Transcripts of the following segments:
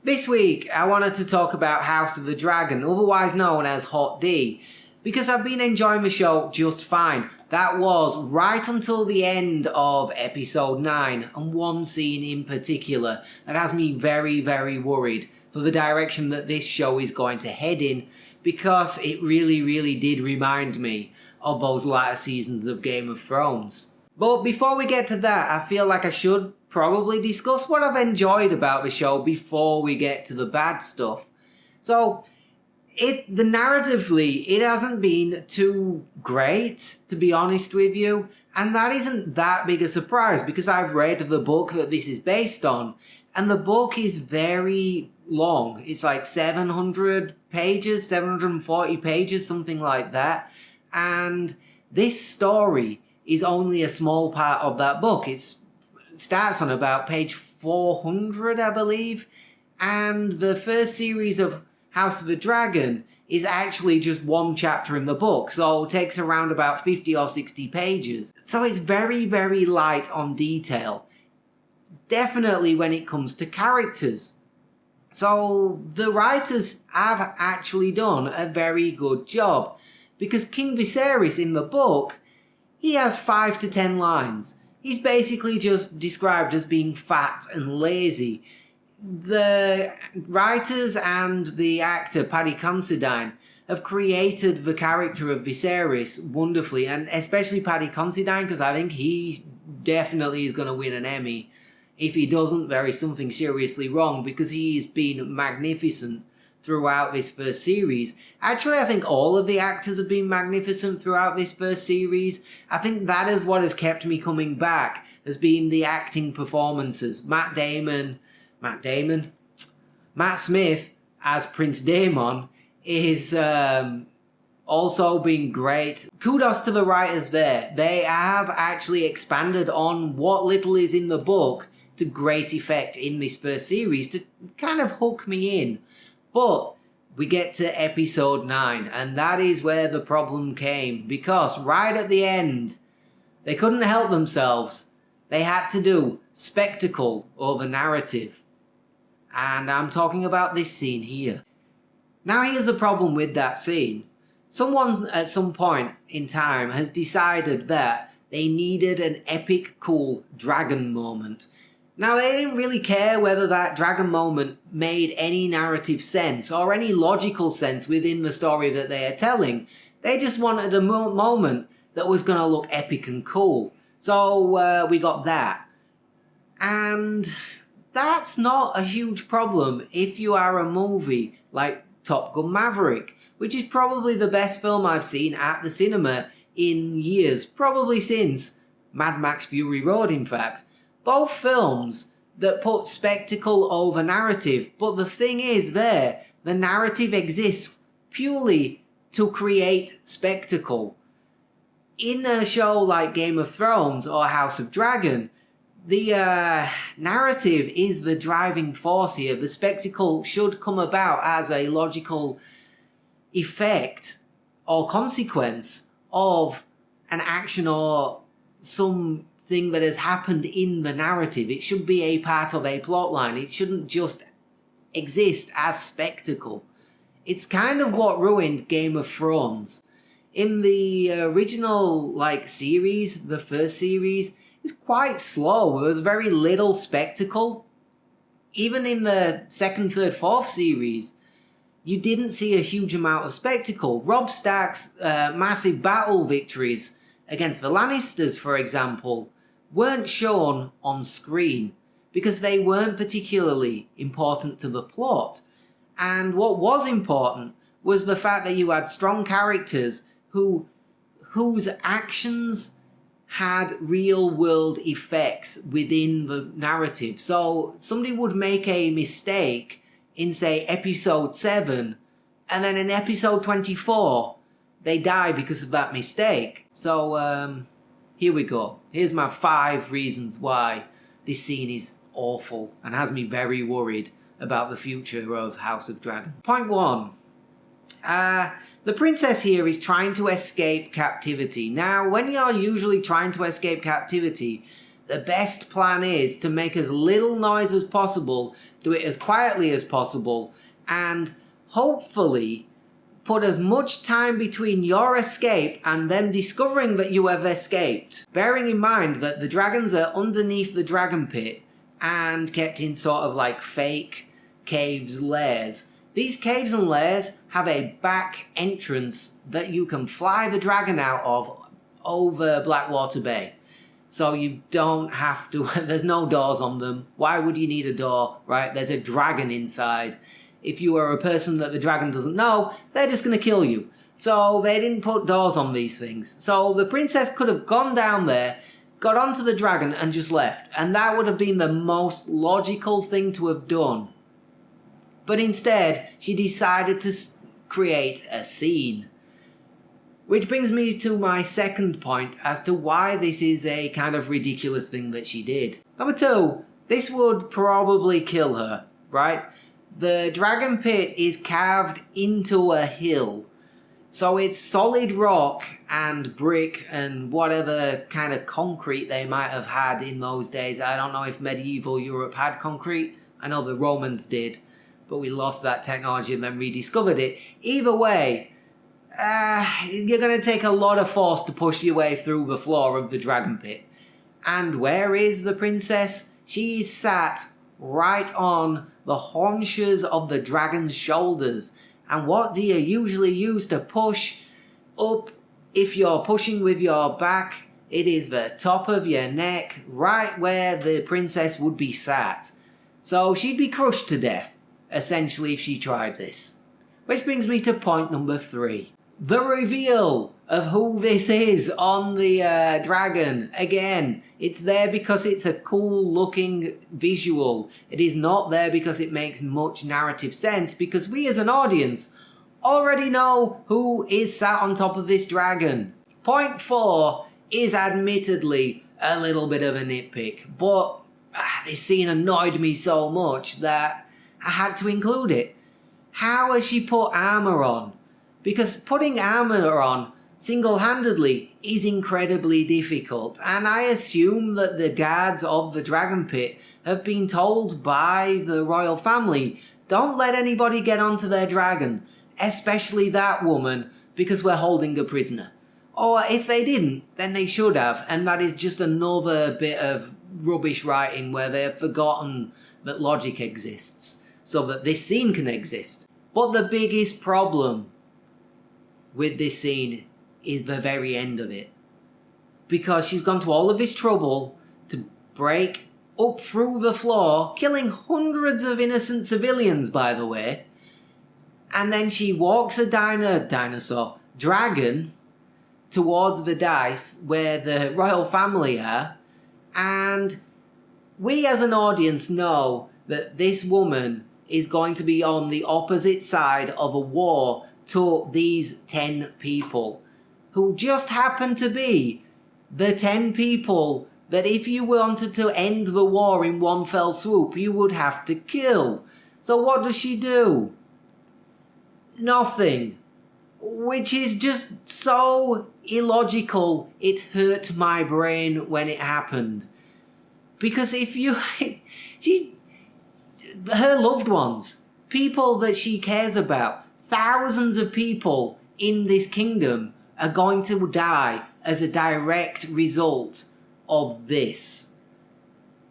This week, I wanted to talk about House of the Dragon, otherwise known as Hot D, because I've been enjoying the show just fine. That was right until the end of episode 9, and one scene in particular that has me very, very worried for the direction that this show is going to head in, because it really, really did remind me of those latter seasons of Game of Thrones. But before we get to that, I feel like I should probably discuss what I've enjoyed about the show before we get to the bad stuff. So, narratively, it hasn't been too great, to be honest with you, and that isn't that big a surprise because I've read the book that this is based on, and the book is very long. It's like 700 pages, 740 pages, something like that, and this story is only a small part of that book. It starts on about page 400, I believe, and the first series of House of the Dragon is actually just one chapter in the book, so it takes around about 50 or 60 pages. So it's very, very light on detail, definitely when it comes to characters. So the writers have actually done a very good job, because King Viserys in the book, he has 5 to 10 lines. He's basically just described as being fat and lazy. The writers and the actor Paddy Considine have created the character of Viserys wonderfully, and especially Paddy Considine, because I think he definitely is going to win an Emmy. If he doesn't, there is something seriously wrong, because he's been magnificent throughout this first series. Actually, I think all of the actors have been magnificent throughout this first series. I think that is what has kept me coming back, has been the acting performances. Matt Smith as Prince Daemon is also been great. Kudos to the writers there. They have actually expanded on what little is in the book to great effect in this first series to kind of hook me in. But we get to episode 9, and that is where the problem came, because right at the end, they couldn't help themselves. They had to do spectacle over narrative. And I'm talking about this scene here. Now here's the problem with that scene. Someone at some point in time has decided that they needed an epic, cool dragon moment. Now, they didn't really care whether that dragon moment made any narrative sense or any logical sense within the story that they are telling. They just wanted a moment that was going to look epic and cool. So we got that. And that's not a huge problem if you are a movie like Top Gun Maverick, which is probably the best film I've seen at the cinema in years, probably since Mad Max Fury Road, in fact. Both films that put spectacle over narrative, but the thing is the narrative exists purely to create spectacle. In a show like Game of Thrones or House of Dragon, the narrative is the driving force here. The spectacle should come about as a logical effect or consequence of an action or something that has happened in the narrative. It should be a part of a plotline. It shouldn't just exist as spectacle. It's kind of what ruined Game of Thrones. In the original series, the first series, it was quite slow. There was very little spectacle. Even in the second, third, fourth series, you didn't see a huge amount of spectacle. Robb Stark's massive battle victories against the Lannisters, for example, weren't shown on screen because they weren't particularly important to the plot. And what was important was the fact that you had strong characters whose actions had real-world effects within the narrative. So somebody would make a mistake in, say, episode 7, and then in episode 24, they die because of that mistake. So, here we go. Here's my 5 reasons why this scene is awful and has me very worried about the future of House of Dragon. Point 1. The princess here is trying to escape captivity. Now, when you're usually trying to escape captivity, the best plan is to make as little noise as possible, do it as quietly as possible, and hopefully put as much time between your escape and them discovering that you have escaped. Bearing in mind that the dragons are underneath the dragon pit and kept in sort of like fake caves, lairs. These caves and lairs have a back entrance that you can fly the dragon out of over Blackwater Bay. So you don't have to, there's no doors on them. Why would you need a door, right? There's a dragon inside. If you are a person that the dragon doesn't know, they're just going to kill you. So they didn't put doors on these things. So the princess could have gone down there, got onto the dragon and just left. And that would have been the most logical thing to have done. But instead, she decided to create a scene. Which brings me to my second point as to why this is a kind of ridiculous thing that she did. Number 2, this would probably kill her, right? The dragon pit is carved into a hill. So it's solid rock and brick and whatever kind of concrete they might have had in those days. I don't know if medieval Europe had concrete. I know the Romans did, but we lost that technology and then rediscovered it. Either way, you're going to take a lot of force to push your way through the floor of the dragon pit. And where is the princess? She is sat right on the haunches of the dragon's shoulders. And what do you usually use to push up if you're pushing with your back? It is the top of your neck, right where the princess would be sat. So she'd be crushed to death, essentially, if she tried this. Which brings me to point number 3. The reveal of who this is on the dragon. Again, it's there because it's a cool looking visual. It is not there because it makes much narrative sense, because we as an audience already know who is sat on top of this dragon. Point 4 is admittedly a little bit of a nitpick, but this scene annoyed me so much that I had to include it. How has she put armor on? Because putting armor on single-handedly is incredibly difficult, and I assume that the guards of the dragon pit have been told by the royal family, don't let anybody get onto their dragon, especially that woman, because we're holding a prisoner. Or if they didn't, then they should have, and that is just another bit of rubbish writing where they have forgotten that logic exists, so that this scene can exist. But the biggest problem with this scene is the very end of it. Because she's gone to all of this trouble to break up through the floor, killing hundreds of innocent civilians, by the way. And then she walks a dragon towards the dice where the royal family are. And we as an audience know that this woman is going to be on the opposite side of a war to these 10 people, who just happen to be the 10 people that if you wanted to end the war in one fell swoop, you would have to kill. So what does she do? Nothing. Which is just so illogical, it hurt my brain when it happened. Because if you... her loved ones, people that she cares about, thousands of people in this kingdom are going to die as a direct result of this.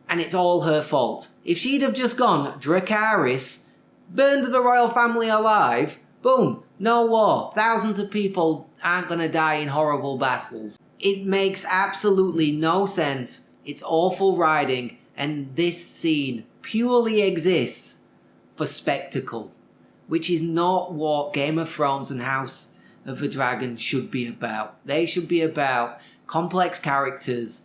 And it's all her fault. If she'd have just gone Dracarys, burned the royal family alive, boom, no war. Thousands of people aren't going to die in horrible battles. It makes absolutely no sense. It's awful writing, and this scene purely exists for spectacle, which is not what Game of Thrones and House of the Dragon should be about. They should be about complex characters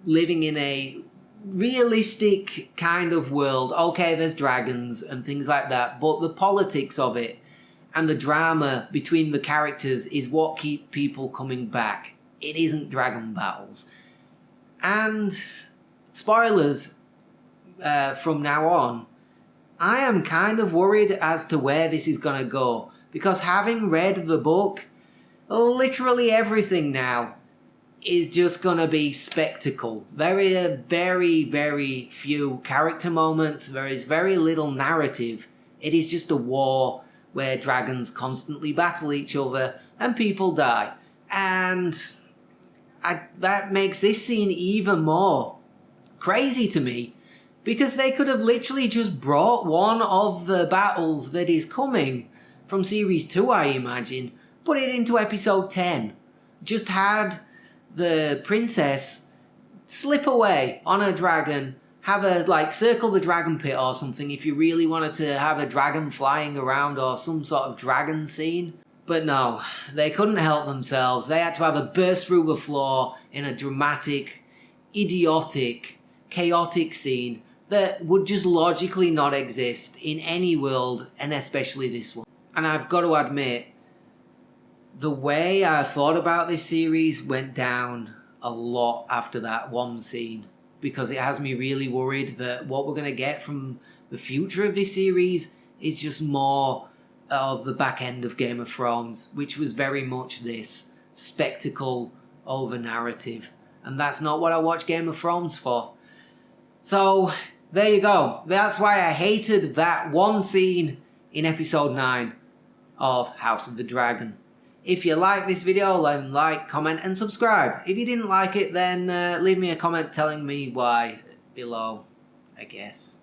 living in a realistic kind of world. Okay, there's dragons and things like that, but the politics of it and the drama between the characters is what keep people coming back. It isn't dragon battles. And spoilers from now on, I am kind of worried as to where this is going to go, because having read the book, literally everything now is just gonna be spectacle. Very, very few character moments. There is very little narrative. It is just a war where dragons constantly battle each other and people die. And that makes this scene even more crazy to me, because they could have literally just brought one of the battles that is coming from Series 2, I imagine, put it into Episode 10. Just had the princess slip away on a dragon, have her, circle the dragon pit or something if you really wanted to have a dragon flying around or some sort of dragon scene. But no, they couldn't help themselves. They had to have a burst through the floor in a dramatic, idiotic, chaotic scene that would just logically not exist in any world, and especially this one. And I've got to admit, the way I thought about this series went down a lot after that one scene, because it has me really worried that what we're going to get from the future of this series is just more of the back end of Game of Thrones, which was very much this spectacle over narrative. And that's not what I watch Game of Thrones for. So, there you go. That's why I hated that one scene in Episode 9 of House of the Dragon. If you like this video, then like, comment, and subscribe. If you didn't like it, then leave me a comment telling me why below, I guess.